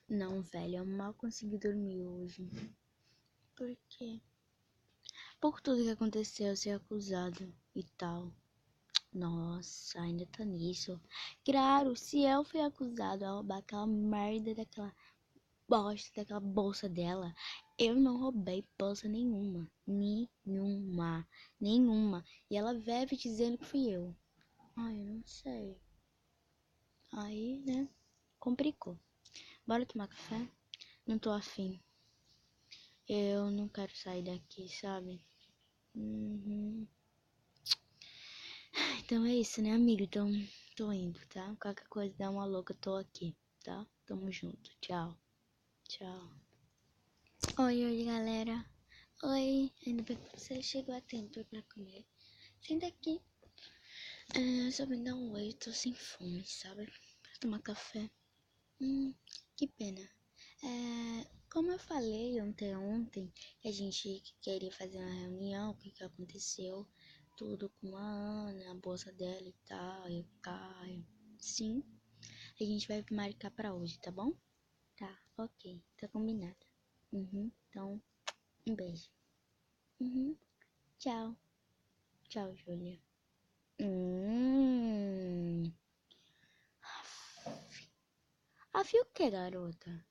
Não, velho, eu mal consegui dormir hoje. Por quê? Por tudo que aconteceu, ser acusado e tal. Nossa, ainda tá nisso. Claro, se eu fui acusado a roubar aquela merda daquela bosta, daquela bolsa dela, eu não roubei bolsa nenhuma. Nenhuma. E ela vive dizendo que fui eu. Ai, eu não sei. Aí, né, complicou. Bora tomar café? Não tô afim. Eu não quero sair daqui, sabe? Então é isso, né, amigo? Então, tô indo, tá? Qualquer coisa, dá uma louca, tô aqui, tá? Tamo junto. Tchau. Tchau. Oi, galera. Oi, ainda bem que você chegou a tempo pra comer. Senta aqui. Só me dá um oi, tô sem fome, sabe? Pra tomar café. Que pena. Como eu falei ontem, que a gente queria fazer uma reunião, o que aconteceu, tudo com a Ana, a bolsa dela e tal, e o Caio. Sim, a gente vai marcar pra hoje, tá bom? Tá, ok, tá combinado. Então, um beijo. Tchau. Tchau, Júlia. Afia o que, garota?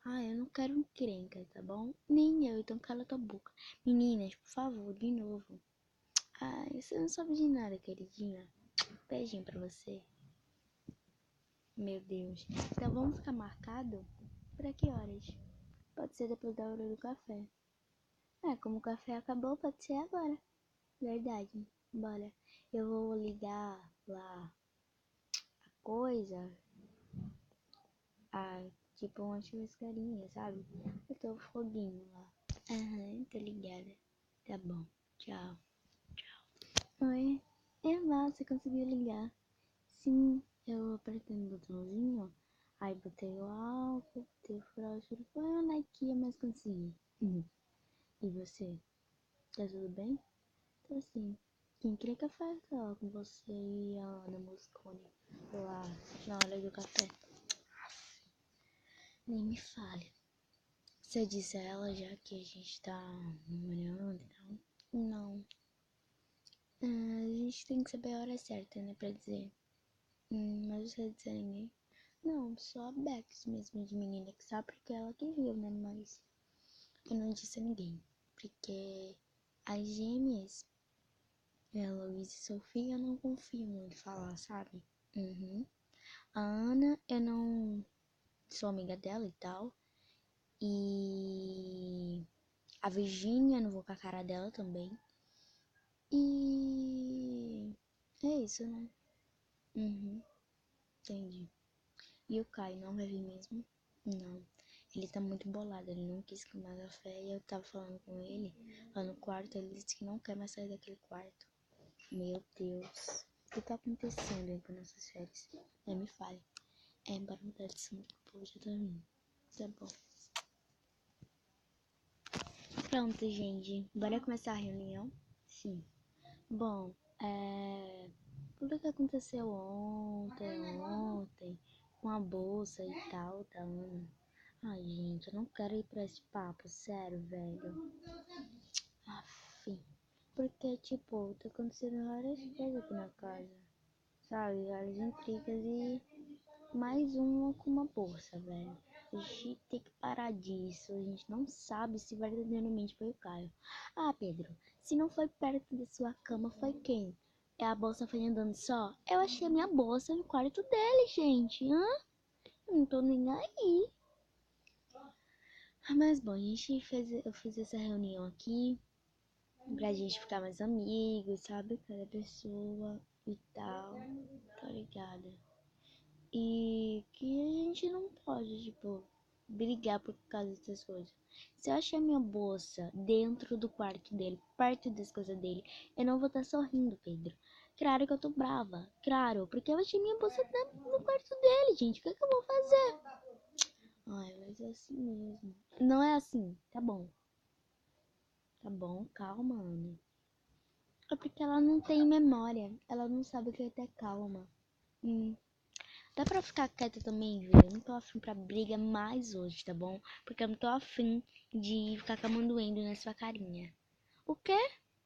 Eu não quero encrenca, tá bom? Nem eu, então cala tua boca. Meninas, por favor, de novo. Você não sabe de nada, queridinha. Beijinho pra você. Meu Deus. Então vamos ficar marcado? Pra que horas? Pode ser depois da hora do café. Como o café acabou, pode ser agora. Verdade. Bora. Eu vou ligar lá a coisa. Tipo uma churrascaria, sabe? Eu tô foguinho lá. Tô ligada. Tá bom. Tchau. Oi. Você conseguiu ligar? Sim, eu apertei no botãozinho. Aí botei o álcool, botei o fósforo. Foi uma Nike, mas consegui. E você? Tá tudo bem? Tô sim. Quem queria café tá com você e a Ana Moscone lá na hora do café? Nem me fale. Você disse a ela já que a gente tá namorando e tal? Não. A gente tem que saber a hora certa, né, pra dizer. Mas você disse a ninguém? Não, só a Bex mesmo de menina que sabe porque ela que viu, né, mas eu não disse a ninguém. Porque as gêmeas, Luísa e Sofia, eu não confio muito em falar, sabe? A Ana, eu não sou amiga dela e tal. E a Virgínia, não vou com a cara dela também. E é isso, né? Entendi. E o Caio não vai vir mesmo? Não. Ele tá muito bolado, ele não quis tomar café e eu tava falando com ele lá no quarto, ele disse que não quer mais sair daquele quarto. Meu Deus. O que tá acontecendo aí com nossas férias? Me fale. Bora mudar de assunto, o povo já tá vindo. Tá bom. Pronto, gente. Bora começar a reunião? Sim. Bom, tudo que aconteceu ontem, com a bolsa e tal, da Ana. Ai, gente, eu não quero ir pra esse papo, sério, velho. Aff. Porque, tipo, tá acontecendo várias coisas aqui na casa, sabe? Várias intrigas e mais uma com uma bolsa, velho. A gente tem que parar disso. A gente não sabe se verdadeiramente foi o Caio. Pedro, se não foi perto da sua cama, foi quem? A bolsa foi andando só? Eu achei a minha bolsa no quarto dele, gente. Eu não tô nem aí. Mas bom, eu fiz essa reunião aqui pra gente ficar mais amigos, sabe? Cada pessoa e tal, tá ligada? E que a gente não pode, tipo, brigar por causa dessas coisas. Se eu achar minha bolsa dentro do quarto dele, perto das coisas dele, eu não vou estar sorrindo, Pedro. Claro que eu tô brava, claro, porque eu achei minha bolsa no quarto dele, gente. O que é que eu vou fazer? Mas é assim mesmo. Não é assim, tá bom. Tá bom, calma, Ana. É porque ela não tem memória. Ela não sabe o que é ter calma. Dá pra ficar quieta também, velho? Eu não tô afim pra briga mais hoje, tá bom? Porque eu não tô afim de ficar camandoendo na sua carinha. O quê?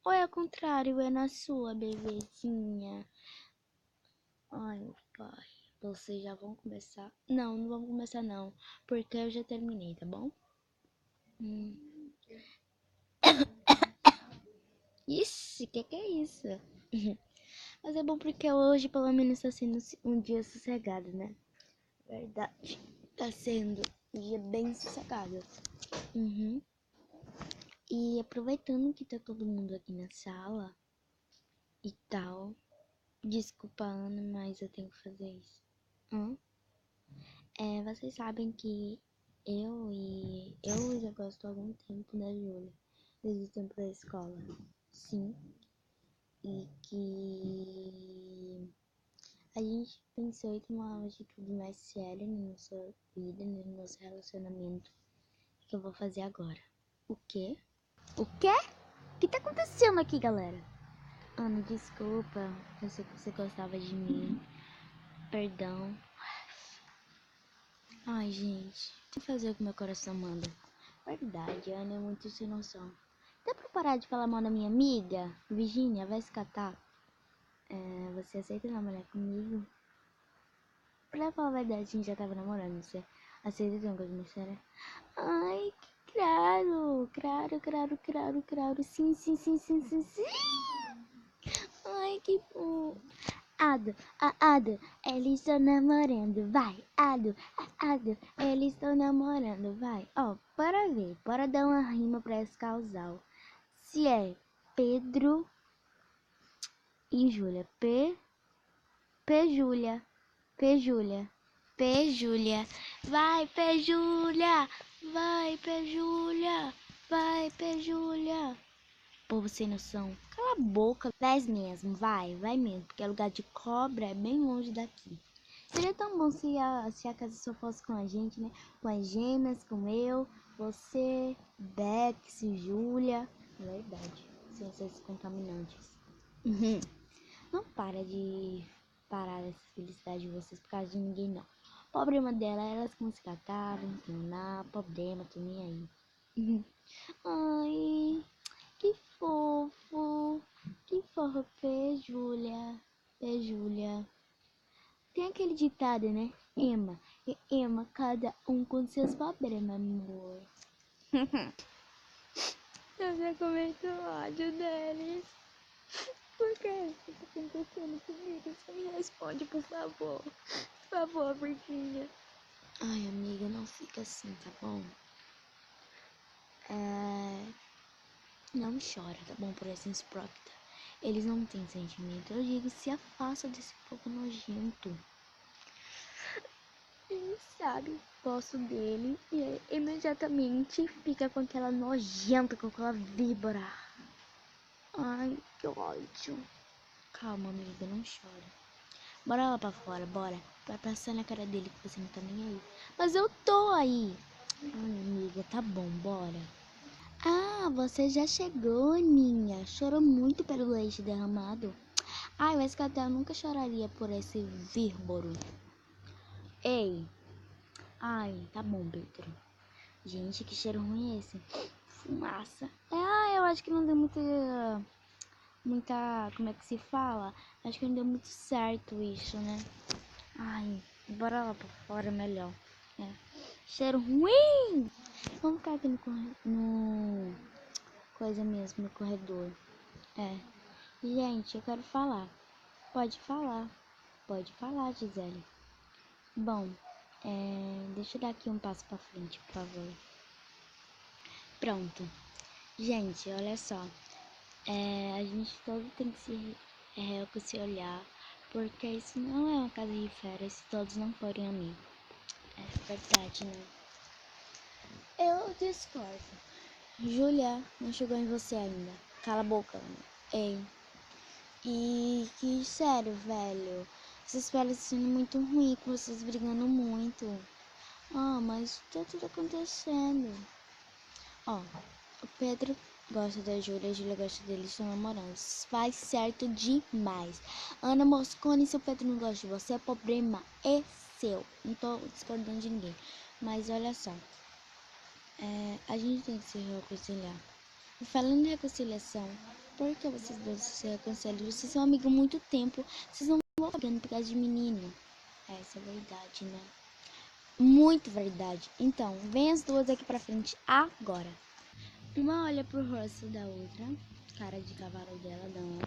Ou é ao contrário, é na sua, bebezinha? Ai, meu pai. Vocês já vão começar? Não, não vamos começar não. Porque eu já terminei, tá bom? Ixi, que é isso? Mas é bom porque hoje pelo menos tá sendo um dia sossegado, né? Verdade. Tá sendo um dia bem sossegado. Uhum. E aproveitando que tá todo mundo aqui na sala e tal. Desculpa, Ana, mas eu tenho que fazer isso. Vocês sabem que eu já gosto há algum tempo da Júlia. Desde o tempo da escola. Sim. E que a gente pensou em tomar uma atitude mais séria na nossa vida, no nosso relacionamento. Que eu vou fazer agora. O quê? O quê? O que tá acontecendo aqui, galera? Ana, desculpa. Eu sei que você gostava de mim. Perdão. Ai, gente. O que fazer o que meu coração manda? Verdade, Ana é muito sem noção. Dá pra parar de falar mal da minha amiga? Virginia, vai se catar. Você aceita namorar comigo? Pra falar a verdade, a gente já tava namorando. Você aceita ter uma coisa mais séria? Ai, claro. Claro. Sim. Ai, que bom. Ado, eles estão namorando, vai. Ado, eles estão namorando, vai. Ó, bora ver, bora dar uma rima pra esse casal. Se é Pedro e Júlia, Júlia, Júlia. Vai, Júlia, vai, Júlia. Povo sem noção. Cala a boca. Vai mesmo, vai mesmo. Porque lugar de cobra é bem longe daqui. Seria tão bom se a casa só fosse com a gente, né? Com as gêmeas, com eu, você, Bex, Júlia. Verdade. Sem essas contaminantes. Não para de parar essa felicidade de vocês por causa de ninguém, não. O problema dela é elas que não se cataram, não tem nada. Problema, tô nem aí. Ai. Que fofo, Júlia, Júlia. Tem aquele ditado, né? Emma, cada um com seus problemas, amor. Eu já comento ódio deles. Por que isso tá acontecendo comigo? Você me responde, por favor. Por favor, Virginia. Ai, amiga, não fica assim, tá bom? Não chora, tá bom? Por essa insprocta. Eles não têm sentimento. Eu digo, se afasta desse povo nojento. Ele sabe, gosto dele e imediatamente fica com aquela nojenta, com aquela víbora. Ai, que ódio. Calma, amiga, não chora. Bora lá pra fora, bora. Vai passar na cara dele que você não tá nem aí. Mas eu tô aí. Ai, amiga, tá bom, bora. Ah, você já chegou, Aninha. Chorou muito pelo leite derramado. Ai, mas que até eu nunca choraria por esse vírboro. Ei. Ai, tá bom, Pedro. Gente, que cheiro ruim é esse? Fumaça. Eu acho que não deu muita, como é que se fala? Acho que não deu muito certo isso, né? Ai, bora lá pra fora melhor. Cheiro ruim! Vamos ficar aqui no coisa mesmo, no corredor. Gente, eu quero falar. Pode falar. Pode falar, Gisele. Bom, deixa eu dar aqui um passo pra frente, por favor. Pronto. Gente, olha só. A gente todo tem que se olhar, porque isso não é uma casa de férias se todos não forem amigos. É verdade, né? Eu discordo. Júlia, não chegou em você ainda. Cala a boca, Ana. Ei. E que sério, velho. Essas férias sendo muito ruim, com vocês brigando muito. Mas tá tudo acontecendo. Ó, o Pedro gosta da Júlia, a Júlia gosta dele, estão namorando. Vai certo demais. Ana Moscone, se o Pedro não gosta de você, problema é seu. Não tô discordando de ninguém. Mas olha só, a gente tem que se reconciliar. E falando em reconciliação, por que vocês dois se reconciliam? Vocês são amigos há muito tempo, vocês não vão brigando por causa de menino. Essa é verdade, né? Muito verdade. Então, vem as duas aqui pra frente agora. Uma olha pro rosto da outra. Cara de cavalo dela, não.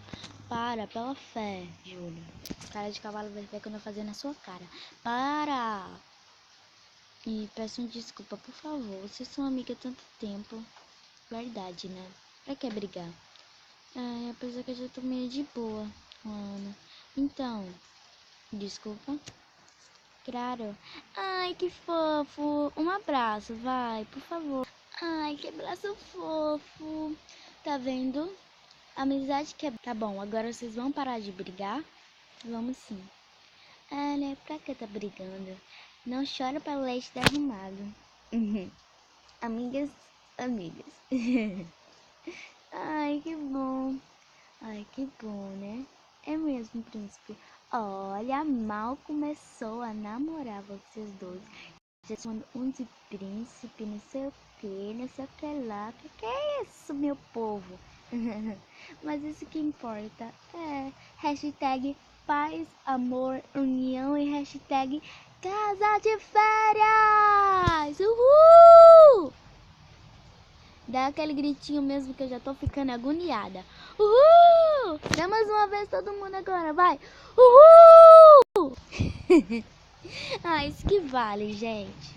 Para, pela fé, Júlia. Cara de cavalo vai ver quando eu fazer na sua cara. Para! E peço desculpa, por favor. Vocês são amigas há tanto tempo. Verdade, né? Pra que brigar? Apesar que eu já tô meio de boa com a Ana. Então, desculpa. Claro. Ai, que fofo. Um abraço, vai, por favor. Ai, que abraço fofo. Tá vendo? Amizade que é... Tá bom, agora vocês vão parar de brigar? Vamos sim. Né? Pra que tá brigando? Não chora pra leite derramado. Amigas, amigas. Ai, que bom. Ai, que bom, né? É mesmo, príncipe. Olha, mal começou a namorar vocês dois. Já são um de príncipe, não sei o que, não sei o que lá. Que é isso, meu povo? Mas isso que importa é hashtag paz, amor, união e hashtag casa de férias. Uhul! Dá aquele gritinho mesmo que eu já tô ficando agoniada. Uhul! Dá mais uma vez todo mundo agora, vai! Uhul! Isso que vale, gente.